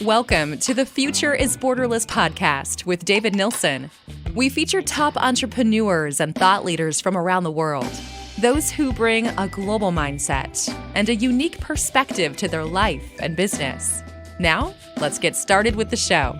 Welcome to the Future is Borderless podcast with David Nilssen. We feature top entrepreneurs and thought leaders from around the world, those who bring a global mindset and a unique perspective to their life and business. Now, let's get started with the show.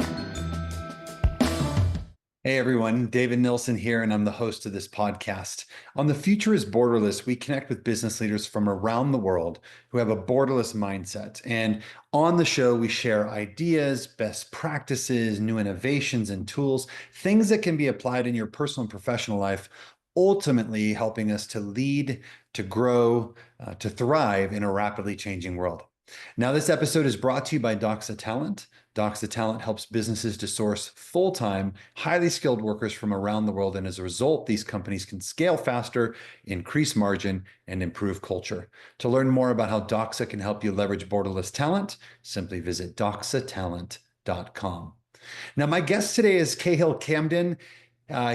Hey everyone, David Nilssen here, and I'm the host of this podcast. On The Future is Borderless, we connect with business leaders from around the world who have a borderless mindset. And on the show, we share ideas, best practices, new innovations and tools, things that can be applied in your personal and professional life, ultimately helping us to lead, to grow, to thrive in a rapidly changing world. Now, this episode is brought to you by Doxa Talent. Doxa Talent helps businesses to source full-time, highly skilled workers from around the world. And as a result, these companies can scale faster, increase margin, and improve culture. To learn more about how Doxa can help you leverage borderless talent, simply visit doxatalent.com. Now, my guest today is Cahill Camden.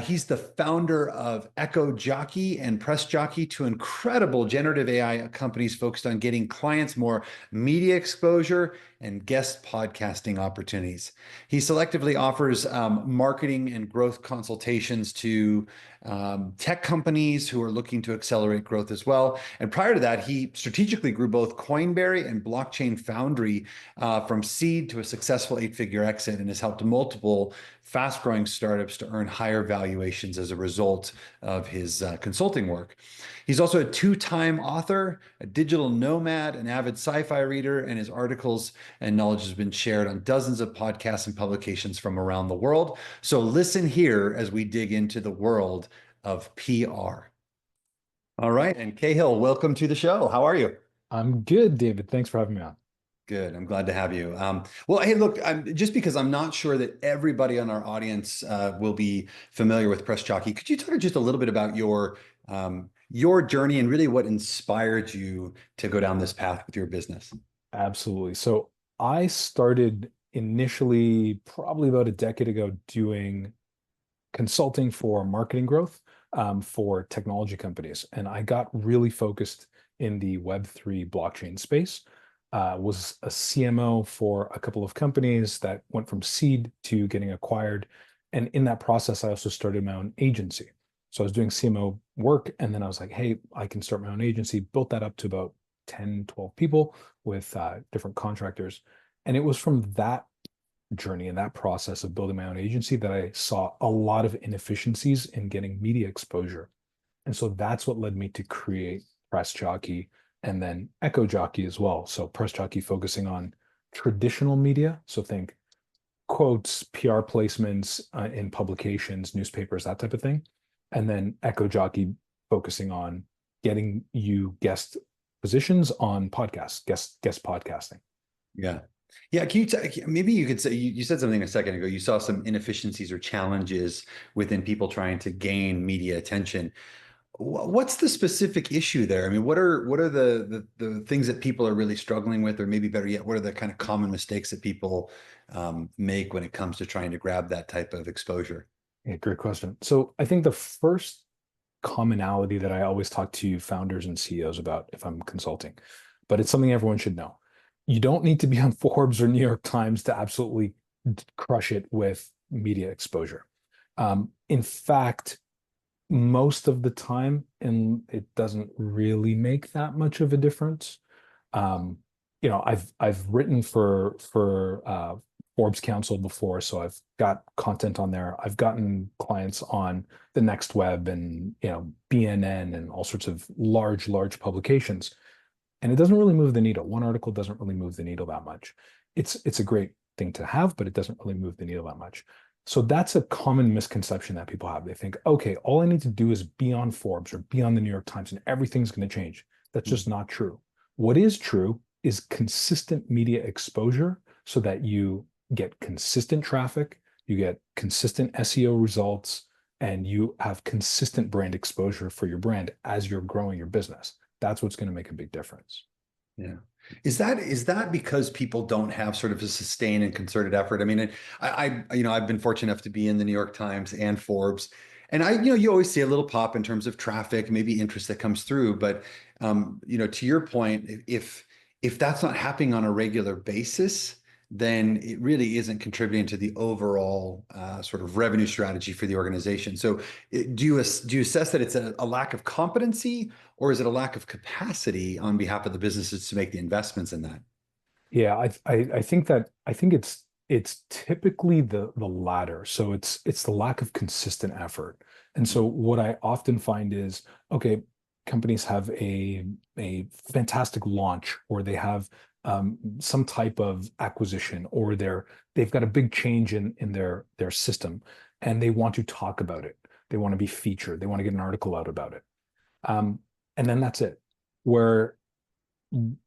He's the founder of Echo Jockey and Press Jockey, two incredible generative AI companies focused on getting clients more media exposure and guest podcasting opportunities. He selectively offers marketing and growth consultations to tech companies who are looking to accelerate growth as well. And prior to that, he strategically grew both Coinberry and Blockchain Foundry from seed to a successful 8-figure exit, and has helped multiple fast-growing startups to earn higher valuations as a result of his consulting work. He's also a 2-time author, a digital nomad, an avid sci-fi reader, and his articles and knowledge has been shared on dozens of podcasts and publications from around the world. So listen here as we dig into the world of PR. All right, and Cahill, welcome to the show. How are you? I'm good, David. Thanks for having me on. Good. I'm glad to have you. Well, hey, look, just because I'm not sure that everybody on our audience will be familiar with Press Jockey, could you talk just a little bit about your journey and really what inspired you to go down this path with your business? Absolutely. So I started initially probably about a decade ago doing consulting for marketing growth for technology companies. And I got really focused in the Web3 blockchain space. Was a CMO for a couple of companies that went from seed to getting acquired. And in that process, I also started my own agency. So I was doing CMO work, and then I was like, hey, I can start my own agency, built that up to about 10, 12 people with different contractors. And it was from that journey and that process of building my own agency that I saw a lot of inefficiencies in getting media exposure. And so that's what led me to create Press Jockey and then Echo Jockey as well. So Press Jockey focusing on traditional media. So think quotes, PR placements in publications, newspapers, that type of thing. And then Echo Jockey focusing on getting you guest positions on podcasts, guest podcasting. Yeah. Yeah. Maybe you could say, you said something a second ago, you saw some inefficiencies or challenges within people trying to gain media attention. What's the specific issue there? I mean, what are the things that people are really struggling with, or maybe better yet, what are the kind of common mistakes that people make when it comes to trying to grab that type of exposure? Yeah, great question. So I think the first commonality that I always talk to founders and CEOs about if I'm consulting, but it's something everyone should know. You don't need to be on Forbes or New York Times to absolutely crush it with media exposure. In fact, most of the time, and it doesn't really make that much of a difference. I've written for Forbes Council before, so I've got content on there. I've gotten clients on the Next Web and BNN and all sorts of large publications, and it doesn't really move the needle. One article doesn't really move the needle that much. It's a great thing to have, but it doesn't really move the needle that much. So that's a common misconception that people have. They think, okay, all I need to do is be on Forbes or be on the New York Times and everything's going to change. That's just not true. What is true is consistent media exposure so that you get consistent traffic, you get consistent SEO results, and you have consistent brand exposure for your brand as you're growing your business. That's what's going to make a big difference. Yeah. Is that because people don't have sort of a sustained and concerted effort? I mean, I've been fortunate enough to be in the New York Times and Forbes, and you always see a little pop in terms of traffic, maybe interest that comes through. But to your point, if that's not happening on a regular basis, then it really isn't contributing to the overall sort of revenue strategy for the organization. So do you assess that it's a lack of competency, or is it a lack of capacity on behalf of the businesses to make the investments in that? Yeah, I think it's typically the latter. So it's the lack of consistent effort. And so what I often find is, okay, companies have a fantastic launch, or they have some type of acquisition, or they've got a big change in their system, and they want to talk about it. They want to be featured. They want to get an article out about it. Um, and then that's it. Where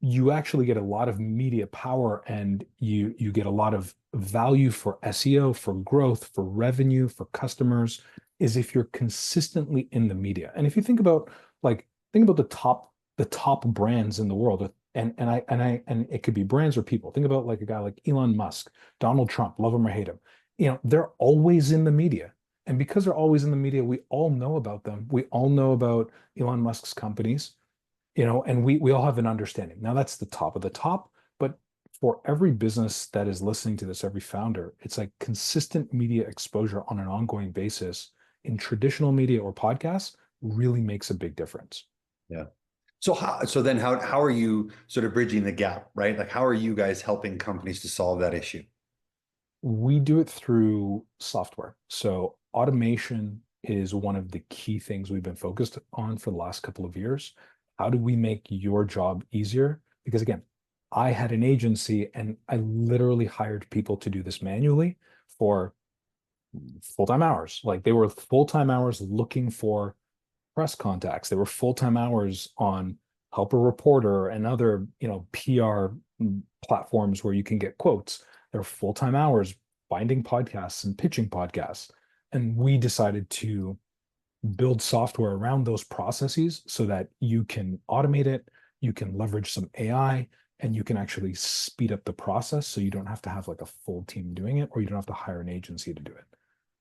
you actually get a lot of media power, and you get a lot of value for SEO, for growth, for revenue, for customers, is if you're consistently in the media. And if you think about the top brands in the world, and it could be brands or people. Think about like a guy like Elon Musk, Donald Trump, love him or hate him. They're always in the media. And because they're always in the media, we all know about them. We all know about Elon Musk's companies, and we all have an understanding. Now that's the top of the top, but for every business that is listening to this, every founder, it's like consistent media exposure on an ongoing basis in traditional media or podcasts really makes a big difference. Yeah. So then how are you sort of bridging the gap, right? Like, how are you guys helping companies to solve that issue? We do it through software. So automation is one of the key things we've been focused on for the last couple of years. How do we make your job easier? Because again, I had an agency, and I literally hired people to do this manually for full-time hours. Like, they were full-time hours looking for press contacts. They were full-time hours on Help a Reporter and other, PR platforms where you can get quotes. They're full-time hours finding podcasts and pitching podcasts. And we decided to build software around those processes so that you can automate it, you can leverage some AI, and you can actually speed up the process, so you don't have to have like a full team doing it, or you don't have to hire an agency to do it.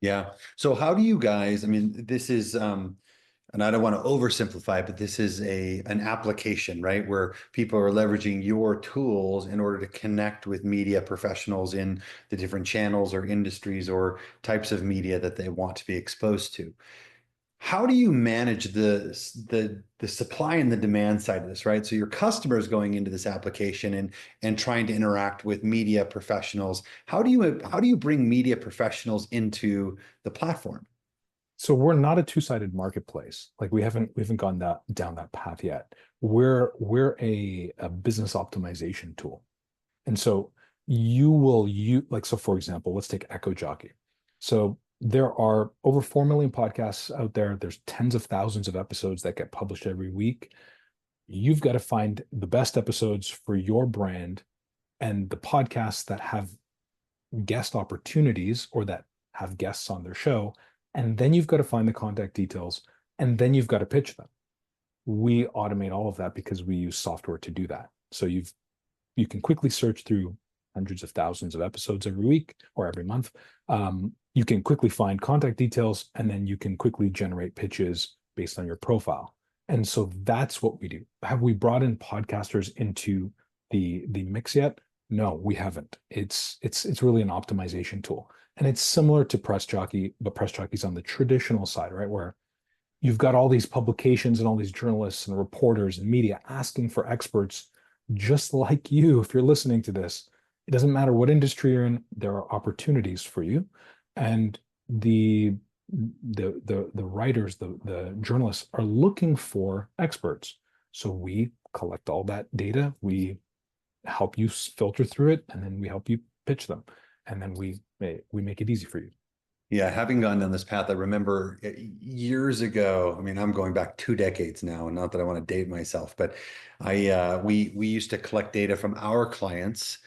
Yeah. So how do you guys, I mean, this is, and I don't want to oversimplify it, but this is an application, right? Where people are leveraging your tools in order to connect with media professionals in the different channels or industries or types of media that they want to be exposed to. How do you manage the supply and the demand side of this, right? So your customers going into this application and trying to interact with media professionals. How do you bring media professionals into the platform? So we're not a two-sided marketplace. Like, we haven't gone down that path yet. We're a business optimization tool. And so so for example, let's take Echo Jockey. So there are over 4 million podcasts out there. There's tens of thousands of episodes that get published every week. You've got to find the best episodes for your brand, and the podcasts that have guest opportunities or that have guests on their show. And then you've got to find the contact details, and then you've got to pitch them. We automate all of that because we use software to do that. So you can quickly search through hundreds of thousands of episodes every week or every month. You can quickly find contact details, and then you can quickly generate pitches based on your profile. And so that's what we do. Have we brought in podcasters into the mix yet? No, we haven't. It's really an optimization tool. And it's similar to Press Jockey, but Press Jockey's on the traditional side, right? Where you've got all these publications and all these journalists and reporters and media asking for experts just like you. If you're listening to this, it doesn't matter what industry you're in, there are opportunities for you. And the writers, the journalists are looking for experts. So we collect all that data, we help you filter through it, and then we help you pitch them. And then we make it easy for you. Yeah, having gone down this path, I remember years ago. I mean, I'm going back 2 decades now, and not that I want to date myself, but we used to collect data from our clients,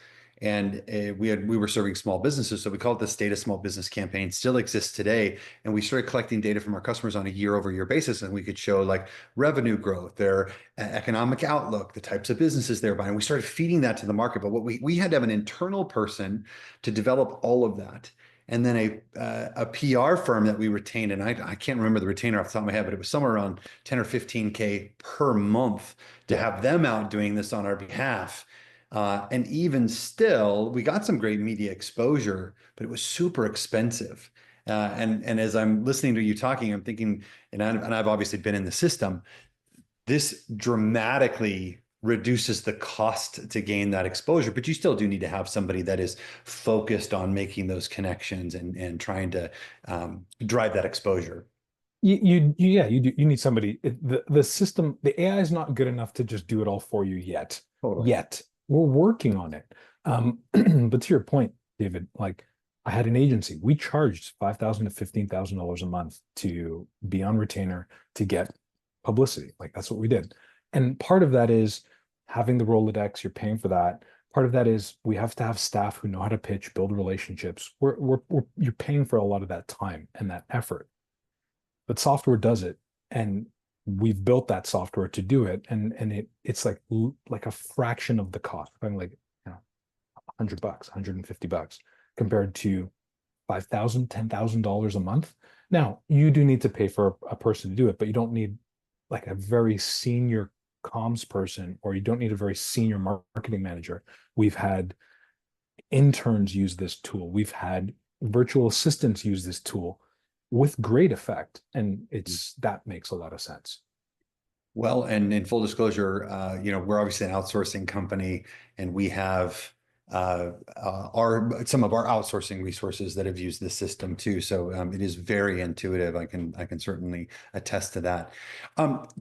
and we were serving small businesses, so we called this Data Small Business Campaign. Still exists today, and we started collecting data from our customers on a year-over-year basis, and we could show like revenue growth, their economic outlook, the types of businesses they're buying. We started feeding that to the market, but what we had to have an internal person to develop all of that. And then a PR firm that we retained, and I can't remember the retainer off the top of my head, but it was somewhere around 10 or 15K per month to have them out doing this on our behalf. And even still, we got some great media exposure, but it was super expensive. And as I'm listening to you talking, I'm thinking, and I've obviously been in the system, this dramatically reduces the cost to gain that exposure, but you still do need to have somebody that is focused on making those connections and trying to drive that exposure. Yeah, you do. You need somebody. The system, the AI is not good enough to just do it all for you yet. Totally. Yet we're working on it. But to your point, David, like I had an agency. We charged $5,000 to $15,000 a month to be on retainer to get publicity. Like that's what we did. And part of that is having the Rolodex. You're paying for that. Part of that is we have to have staff who know how to pitch, build relationships. You're paying for a lot of that time and that effort, but software does it, and we've built that software to do it, and it's like a fraction of the cost. I'm like, $100, $150 compared to $5,000, $10,000 a month. Now you do need to pay for a person to do it, but you don't need like a very senior comms person, or you don't need a very senior marketing manager. We've had interns use this tool. We've had virtual assistants use this tool with great effect. And that makes a lot of sense. Well, and in full disclosure, we're obviously an outsourcing company, and we have some of our outsourcing resources that have used this system too. So it is very intuitive. I can certainly attest to that.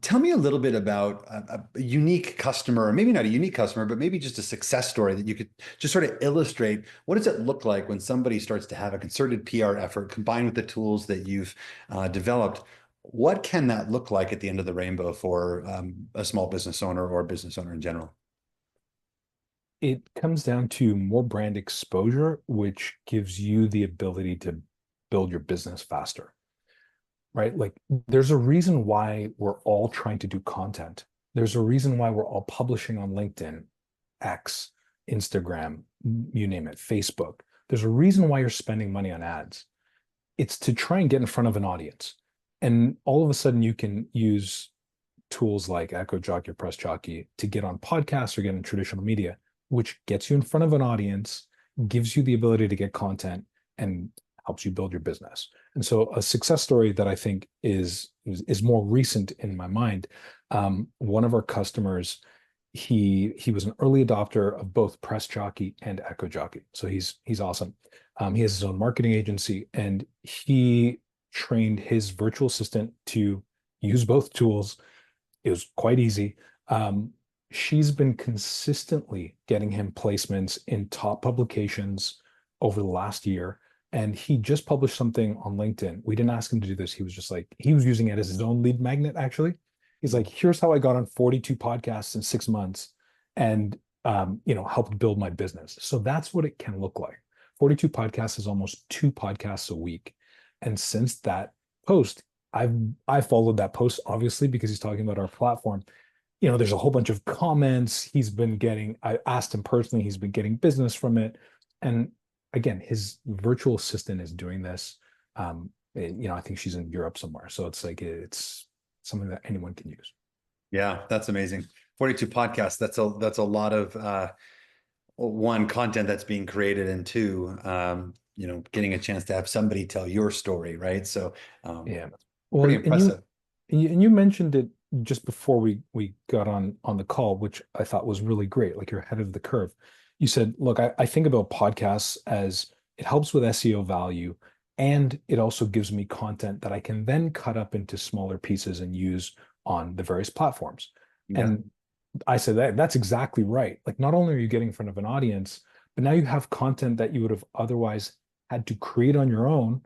Tell me a little bit about a unique customer, or maybe not a unique customer, but maybe just a success story that you could just sort of illustrate. What does it look like when somebody starts to have a concerted PR effort combined with the tools that you've developed? What can that look like at the end of the rainbow for a small business owner or a business owner in general? It comes down to more brand exposure, which gives you the ability to build your business faster, right? Like there's a reason why we're all trying to do content. There's a reason why we're all publishing on LinkedIn, X, Instagram, you name it, Facebook. There's a reason why you're spending money on ads. It's to try and get in front of an audience. And all of a sudden you can use tools like Echo Jockey or Press Jockey to get on podcasts or get in traditional media, which gets you in front of an audience, gives you the ability to get content, and helps you build your business. And so a success story that I think is more recent in my mind, one of our customers, he was an early adopter of both Press Jockey and Echo Jockey. So he's awesome. He has his own marketing agency, and he trained his virtual assistant to use both tools. It was quite easy. She's been consistently getting him placements in top publications over the last year. And he just published something on LinkedIn. We didn't ask him to do this. He was just like, he was using it as his own lead magnet, actually. He's like, here's how I got on 42 podcasts in 6 months and, helped build my business. So that's what it can look like. 42 podcasts is almost 2 podcasts a week. And since that post, I followed that post, obviously, because he's talking about our platform. There's a whole bunch of comments I asked him personally, he's been getting business from it. And again, his virtual assistant is doing this. I think she's in Europe somewhere. So it's something that anyone can use. Yeah, that's amazing. 42 podcasts. That's a lot of one, content that's being created, and two, getting a chance to have somebody tell your story, right? So yeah. Well, pretty impressive. And you mentioned it just before we got on the call, which I thought was really great. Like you're ahead of the curve. You said, look, I think about podcasts as it helps with SEO value, and it also gives me content that I can then cut up into smaller pieces and use on the various platforms. Yeah. And I said that's exactly right. Like not only are you getting in front of an audience, but now you have content that you would have otherwise had to create on your own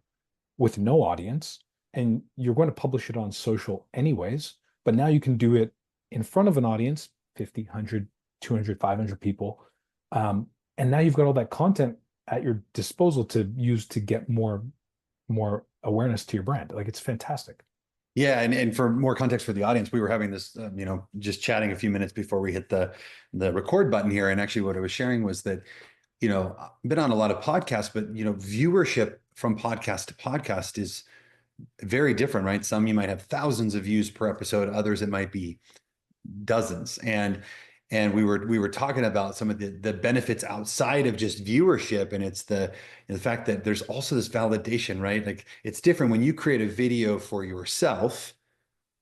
with no audience, and you're going to publish it on social anyways, but now you can do it in front of an audience, 50, 100, 200, 500 people. And now you've got all that content at your disposal to use to get more awareness to your brand. Like it's fantastic. Yeah, and for more context for the audience, we were having this, just chatting a few minutes before we hit the record button here. And actually what I was sharing was that, I've been on a lot of podcasts, but, viewership from podcast to podcast is very different, right? Some you might have thousands of views per episode, others it might be dozens. And And we were talking about some of the benefits outside of just viewership, and it's the fact that there's also this validation, right? Like it's different when you create a video for yourself.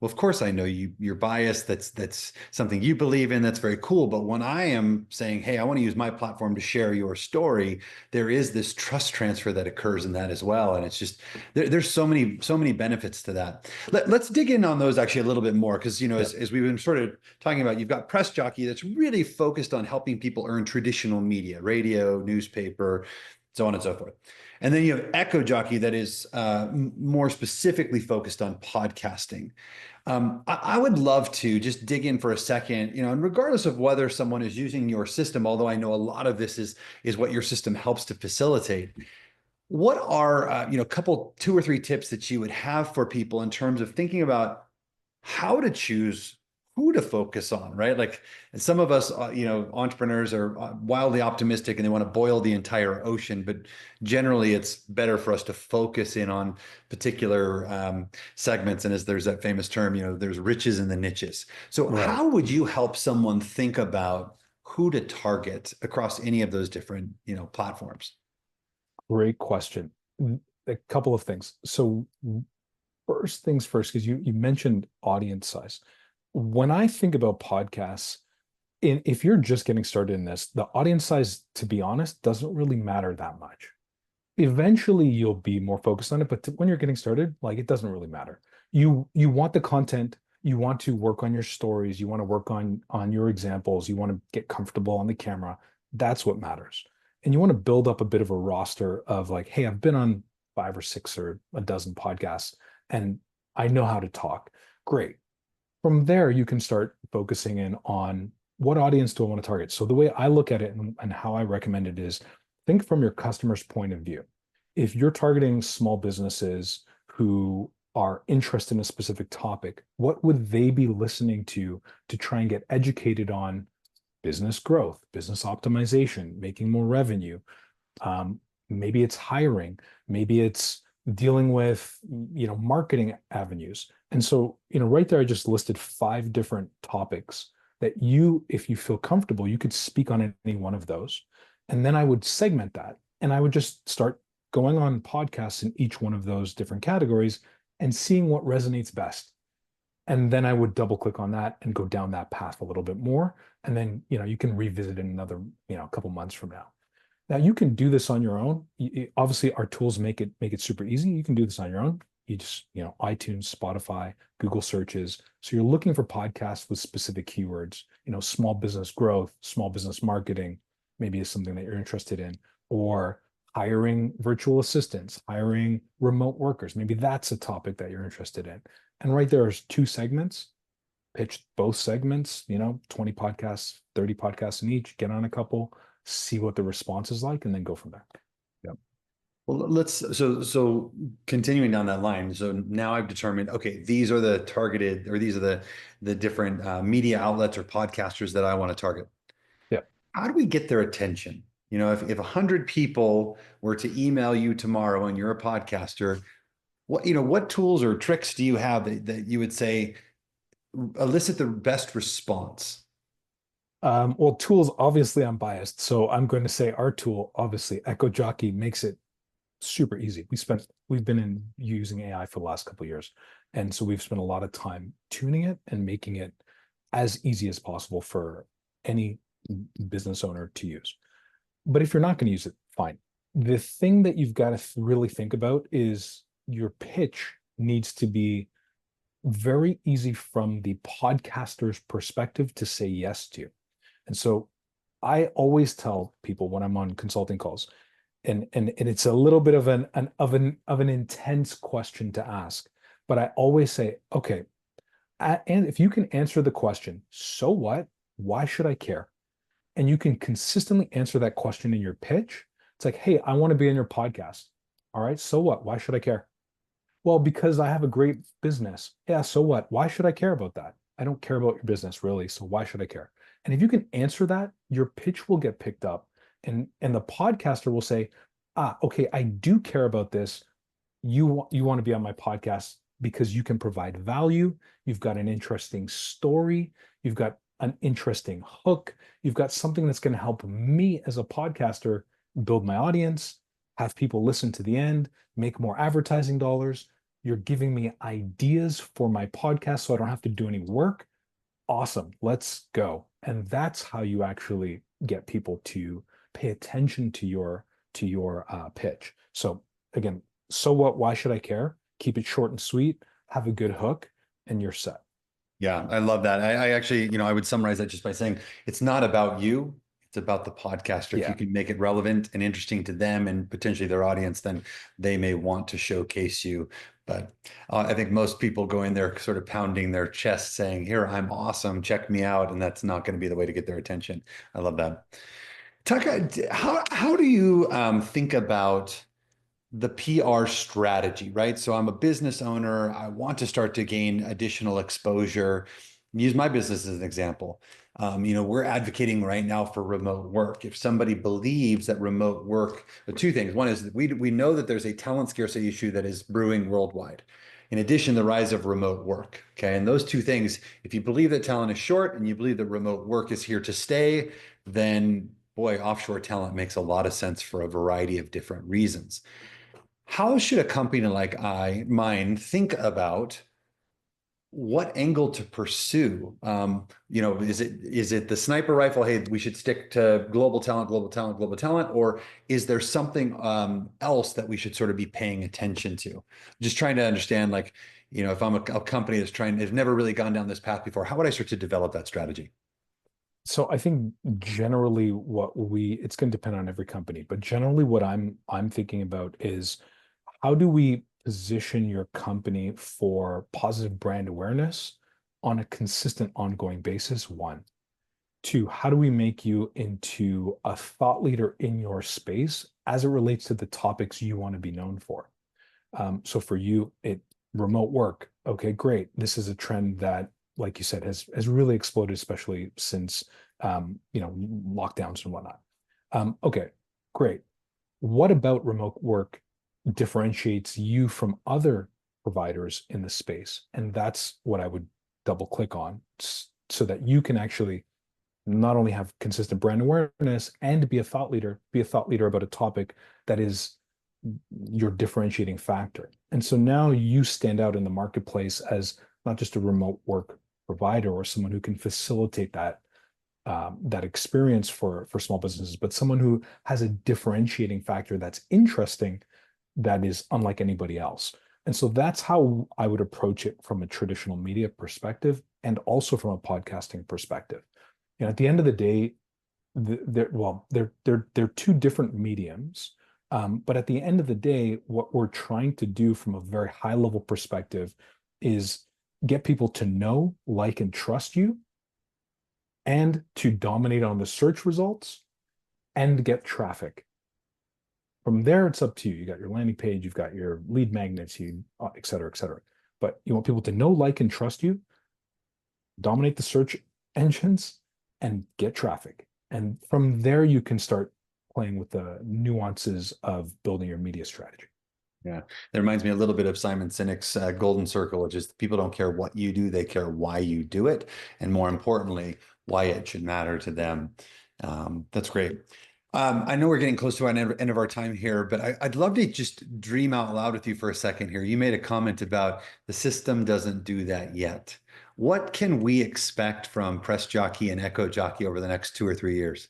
Well, of course, I know you're biased. That's something you believe in. That's very cool. But when I am saying, "Hey, I want to use my platform to share your story," there is this trust transfer that occurs in that as well. And it's just there's so many benefits to that. Let's dig in on those actually a little bit more because Yeah. as we've been sort of talking about, you've got Press Jockey that's really focused on helping people earn traditional media, radio, newspaper, so on and so forth. And then you have Echo Jockey that is more specifically focused on podcasting. I would love to just dig in for a second, and regardless of whether someone is using your system, although I know a lot of this is what your system helps to facilitate. What are a couple, two or three tips that you would have for people in terms of thinking about how to choose who to focus on, right? Like some of us, entrepreneurs are wildly optimistic and they want to boil the entire ocean, but generally it's better for us to focus in on particular segments. And as there's that famous term, there's riches in the niches. So Right. how would you help someone think about who to target across any of those different, platforms? Great question. A couple of things. So first things first, because you mentioned audience size. When I think about podcasts, if you're just getting started in this, the audience size, to be honest, doesn't really matter that much. Eventually, you'll be more focused on it, but when you're getting started, like it doesn't really matter. You want the content, you want to work on your stories, you want to work on your examples, you want to get comfortable on the camera. That's what matters. And you want to build up a bit of a roster of like, hey, I've been on 5 or 6 or a dozen podcasts, and I know how to talk. Great. From there, you can start focusing in on what audience do I want to target. So the way I look at it and how I recommend it is think from your customer's point of view. If you're targeting small businesses who are interested in a specific topic, what would they be listening to try and get educated on business growth, business optimization, making more revenue? Maybe it's hiring, maybe it's dealing with marketing avenues. And so right there I just listed 5 different topics that if you feel comfortable, you could speak on any one of those. And then I would segment that and I would just start going on podcasts in each one of those different categories and seeing what resonates best. And then I would double click on that and go down that path a little bit more. And then you can revisit in another couple months from now. Now you can do this on your own. Obviously, our tools make it super easy. You can do this on your own. You just iTunes, Spotify, Google searches. So you're looking for podcasts with specific keywords. Small business growth, small business marketing, maybe is something that you're interested in, or hiring virtual assistants, hiring remote workers. Maybe that's a topic that you're interested in. And right there's 2 segments. Pitch both segments. 20 podcasts, 30 podcasts in each. Get on a couple. See what the response is like, and then go from there. Yep. Well, so continuing down that line. So now I've determined, okay, these are the targeted, or these are the different media outlets or podcasters that I want to target. Yeah. How do we get their attention? If 100 people were to email you tomorrow and you're a podcaster, what tools or tricks do you have that you would say elicit the best response? Well, tools, obviously I'm biased. So I'm going to say our tool, obviously, Echo Jockey, makes it super easy. We've been using AI for the last couple of years. And so we've spent a lot of time tuning it and making it as easy as possible for any business owner to use. But if you're not going to use it, fine. The thing that you've got to really think about is your pitch needs to be very easy from the podcaster's perspective to say yes to. And so I always tell people when I'm on consulting calls, and it's a little bit of an intense question to ask, but I always say, okay, and if you can answer the question, so what? Why should I care? And you can consistently answer that question in your pitch. It's like, hey, I want to be on your podcast. All right, so what? Why should I care? Well, because I have a great business. Yeah, so what? Why should I care about that? I don't care about your business really, so why should I care? And if you can answer that, your pitch will get picked up, and the podcaster will say, okay, I do care about this. You want to be on my podcast because you can provide value. You've got an interesting story. You've got an interesting hook. You've got something that's going to help me as a podcaster build my audience, have people listen to the end, make more advertising dollars. You're giving me ideas for my podcast so I don't have to do any work. Awesome. Let's go. And that's how you actually get people to pay attention to your pitch. So again, so what? Why should I care? Keep it short and sweet, have a good hook, and you're set. Yeah, I love that. I actually, I would summarize that just by saying it's not about you. It's about the podcaster. If you Yeah. can make it relevant and interesting to them and potentially their audience, then they may want to showcase you. But I think most people go in there sort of pounding their chest saying, here, I'm awesome, check me out. And that's not going to be the way to get their attention. I love that. Tucker, how do you think about the PR strategy, right? So I'm a business owner. I want to start to gain additional exposure. Use my business as an example. We're advocating right now for remote work. If somebody believes that remote work, two things. One is that we know that there's a talent scarcity issue that is brewing worldwide. In addition, the rise of remote work. Okay. And those two things, if you believe that talent is short and you believe that remote work is here to stay, then boy, offshore talent makes a lot of sense for a variety of different reasons. How should a company like mine think about what angle to pursue? Is it the sniper rifle? Hey, we should stick to global talent, global talent, global talent, or is there something else that we should sort of be paying attention to? Just trying to understand, like, if I'm a company that's never really gone down this path before, how would I start to develop that strategy? So I think generally it's going to depend on every company, but generally what I'm thinking about is how do we position your company for positive brand awareness on a consistent ongoing basis? One. Two, how do we make you into a thought leader in your space as it relates to the topics you want to be known for? So for you, remote work. Okay, great. This is a trend that, like you said, has really exploded, especially since lockdowns and whatnot. Okay, great. What about remote work differentiates you from other providers in the space? And that's what I would double click on so that you can actually not only have consistent brand awareness and be a thought leader about a topic that is your differentiating factor. And so now you stand out in the marketplace as not just a remote work provider or someone who can facilitate that experience for small businesses, but someone who has a differentiating factor that's interesting, that is unlike anybody else. And so that's how I would approach it from a traditional media perspective and also from a podcasting perspective. And at the end of the day, they're two different mediums. But at the end of the day, what we're trying to do from a very high level perspective is get people to know, like, and trust you, and to dominate on the search results and get traffic. From there, it's up to you. You got your landing page, you've got your lead magnets, et cetera, et cetera. But you want people to know, like, and trust you, dominate the search engines, and get traffic. And from there, you can start playing with the nuances of building your media strategy. Yeah, that reminds me a little bit of Simon Sinek's golden circle, which is people don't care what you do, they care why you do it. And more importantly, why it should matter to them. That's great. I know we're getting close to our end of our time here, but I'd love to just dream out loud with you for a second here. You made a comment about the system doesn't do that yet. What can we expect from Press Jockey and Echo Jockey over the next 2 or 3 years?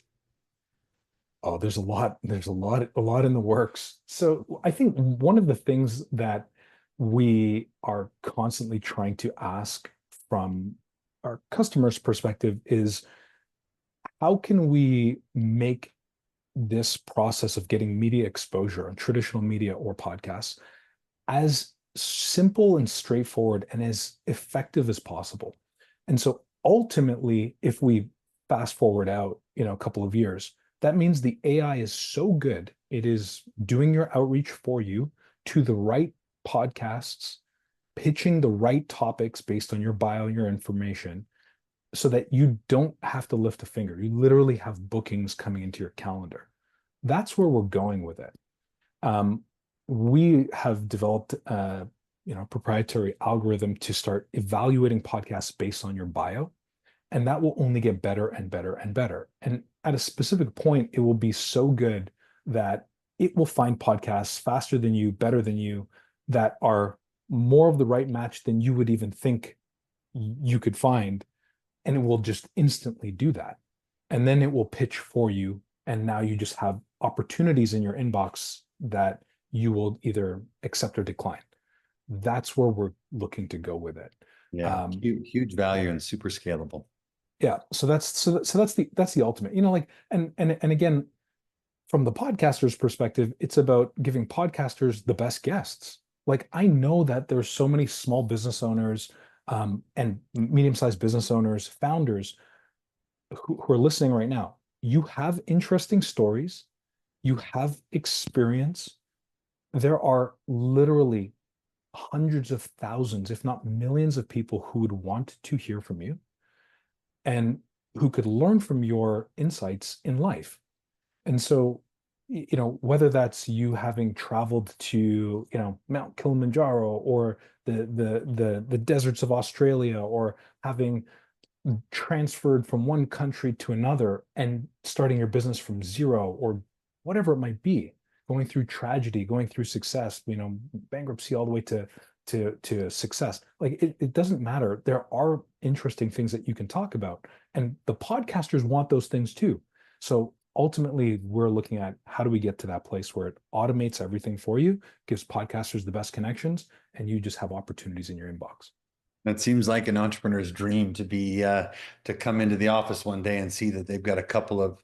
Oh, there's a lot in the works. So I think one of the things that we are constantly trying to ask from our customers' perspective is how can we make this process of getting media exposure on traditional media or podcasts as simple and straightforward and as effective as possible. And so ultimately, if we fast forward out, a couple of years, that means the AI is so good, it is doing your outreach for you to the right podcasts, pitching the right topics based on your bio and your information, so that you don't have to lift a finger. You literally have bookings coming into your calendar. That's where we're going with it. We have developed proprietary algorithm to start evaluating podcasts based on your bio. And that will only get better and better and better. And at a specific point, it will be so good that it will find podcasts faster than you, better than you, that are more of the right match than you would even think you could find. And it will just instantly do that. And then it will pitch for you. And now you just have opportunities in your inbox that you will either accept or decline. That's where we're looking to go with it. Yeah, huge value and super scalable. Yeah, so that's the ultimate. Like, and again, from the podcaster's perspective, it's about giving podcasters the best guests. Like, I know that there's so many small business owners and medium-sized business owners, founders who are listening right now. You have interesting stories, you have experience. There are literally hundreds of thousands, if not millions of people who would want to hear from you and who could learn from your insights in life. And so, whether that's you having traveled to, Mount Kilimanjaro, or the deserts of Australia, or having transferred from one country to another and starting your business from zero, or whatever it might be, going through tragedy, going through success, bankruptcy, all the way to success. Like, it doesn't matter. There are interesting things that you can talk about, and the podcasters want those things too. So ultimately, we're looking at how do we get to that place where it automates everything for you, gives podcasters the best connections, and you just have opportunities in your inbox. That seems like an entrepreneur's dream, to be to come into the office one day and see that they've got a couple of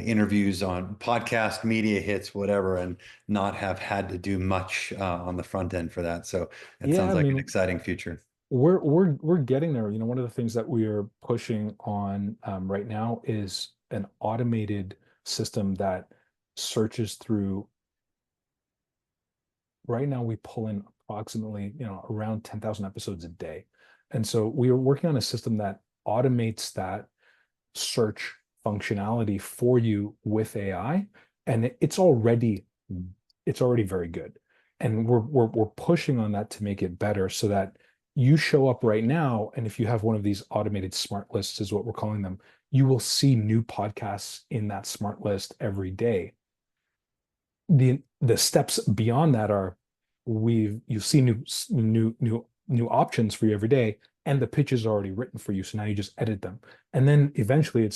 interviews on podcast, media hits, whatever, and not have had to do much on the front end for that. So it sounds like an exciting future. We're getting there. One of the things that we are pushing on right now is an automated system that searches through. Right now, we pull in approximately around 10,000 episodes a day. And so we are working on a system that automates that search functionality for you with AI, and it's already very good. And we're pushing on that to make it better, so that you show up right now, and if you have one of these automated smart lists, is what we're calling them, you will see new podcasts in that smart list every day. The steps beyond that are you see new options for you every day, and the pitches are already written for you. So now you just edit them. And then eventually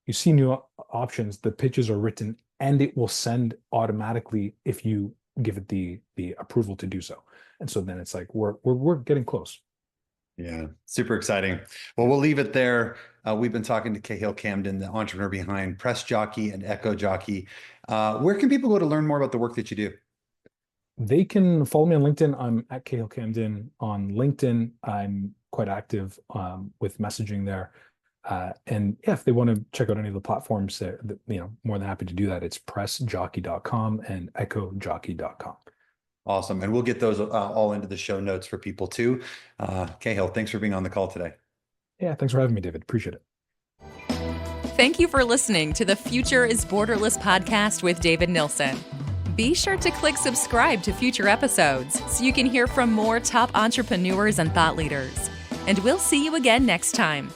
you see new options, the pitches are written, and it will send automatically if you give it the approval to do so. And so then it's like, we're getting close. Yeah, super exciting. Well, we'll leave it there. We've been talking to Cahill Camden, the entrepreneur behind Press Jockey and Echo Jockey. Where can people go to learn more about the work that you do? They can follow me on LinkedIn. I'm at Cahill Camden on LinkedIn. I'm quite active with messaging there. And yeah, if they want to check out any of the platforms, more than happy to do that. It's pressjockey.com and echojockey.com. Awesome. And we'll get those all into the show notes for people too. Cahill, thanks for being on the call today. Yeah, thanks for having me, David. Appreciate it. Thank you for listening to the Future is Borderless podcast with David Nilssen. Be sure to click subscribe to future episodes so you can hear from more top entrepreneurs and thought leaders. And we'll see you again next time.